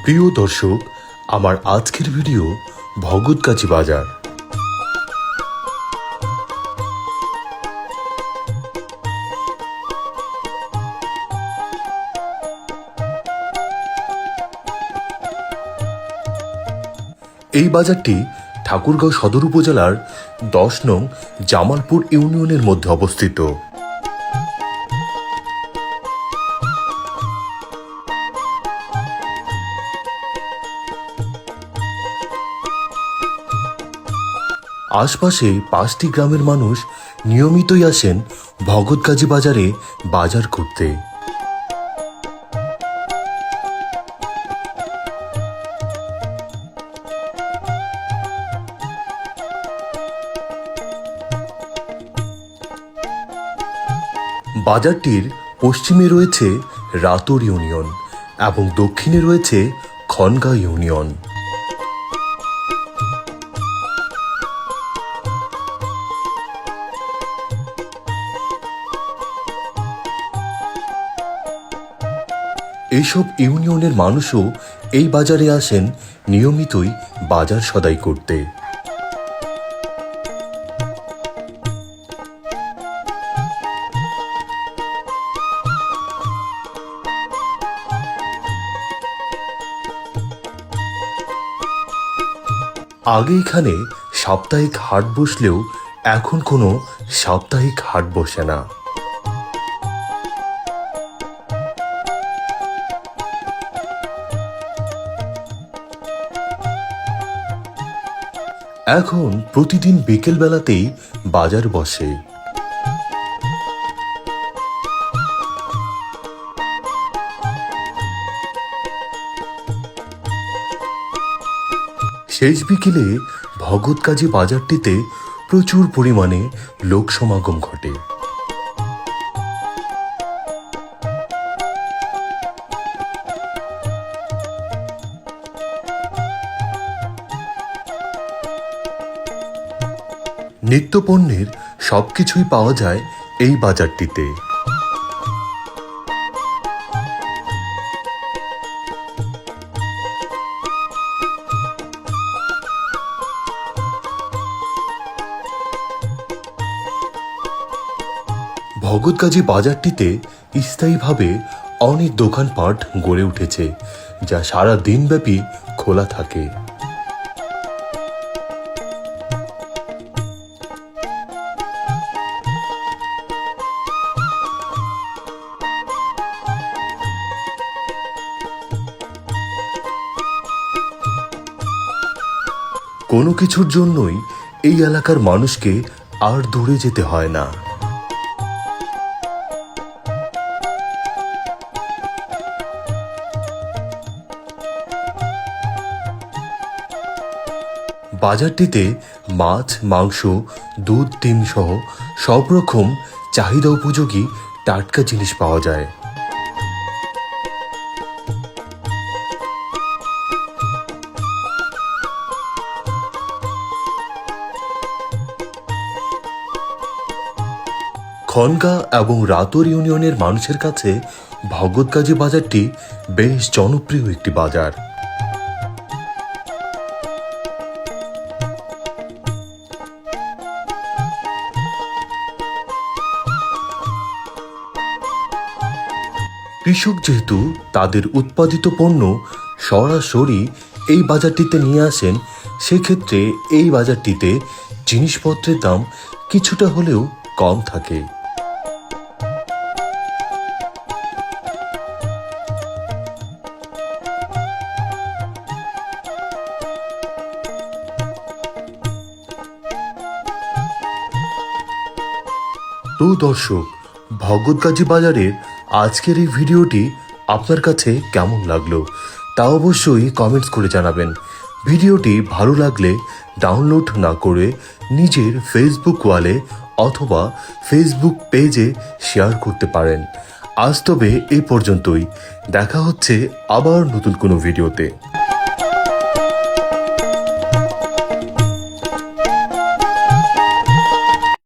প্রিয় দর্শক, আমার আজকের ভিডিও ভগৎগাছি বাজার। এই বাজারটি ঠাকুরগাঁও সদর উপজেলার 10 নং জামালপুর ইউনিয়নের মধ্যে অবস্থিত। আশপাশে 5টি গ্রামের মানুষ নিয়মিতই আসেন ভগৎগাছি বাজারে বাজার করতে। বাজারটির পশ্চিমে রয়েছে রাতুর ইউনিয়ন এবং দক্ষিণে রয়েছে খনগাঁ ইউনিয়ন। এইসব ইউনিয়নের মানুষও এই বাজারে আসেন নিয়মিতই বাজার সদাই করতে। আগে এখানে সাপ্তাহিক হাট বসলেও এখন কোনো সাপ্তাহিক হাট বসে না। এখন প্রতিদিন বিকেল বেলাতেই বাজার বসে। শেষ বিকেলে ভগৎগাছি বাজারটিতে প্রচুর পরিমাণে লোক সমাগম ঘটে। নিত্যপণ্যের সবকিছুই পাওয়া যায় এই বাজারটিতে। ভগৎগাছি বাজারটিতে স্থায়ীভাবে অনেক দোকানপাট গড়ে উঠেছে, যা সারা দিনব্যাপী খোলা থাকে। কোনো কিছুর জন্যই এই এলাকার মানুষকে আর দূরে যেতে হয় না। বাজারটিতে মাছ, মাংস, দুধ, ডিম সহ সব রকম চাহিদা উপযোগী টাটকা জিনিস পাওয়া যায়। খনগাঁ এবং রাতুর ইউনিয়নের মানুষের কাছে ভগৎগাছি বাজারটি বেশ জনপ্রিয় একটি বাজার। কৃষক যেহেতু তাদের উৎপাদিত পণ্য সরাসরি এই বাজারটিতে নিয়ে আসেন, সেক্ষেত্রে এই বাজারটিতে জিনিসপত্রের দাম কিছুটা হলেও কম থাকে। তো দর্শক, ভগৎগাছি বাজারের আজকের এই ভিডিওটি আপনার কাছে কেমন লাগলো তা অবশ্যই কমেন্টস করে জানাবেন। ভিডিওটি ভালো লাগলে ডাউনলোড না করে নিজের ফেসবুক ওয়ালে অথবা ফেসবুক পেজে শেয়ার করতে পারেন। আজ তবে এই পর্যন্তই, দেখা হচ্ছে আবার নতুন কোনো ভিডিওতে।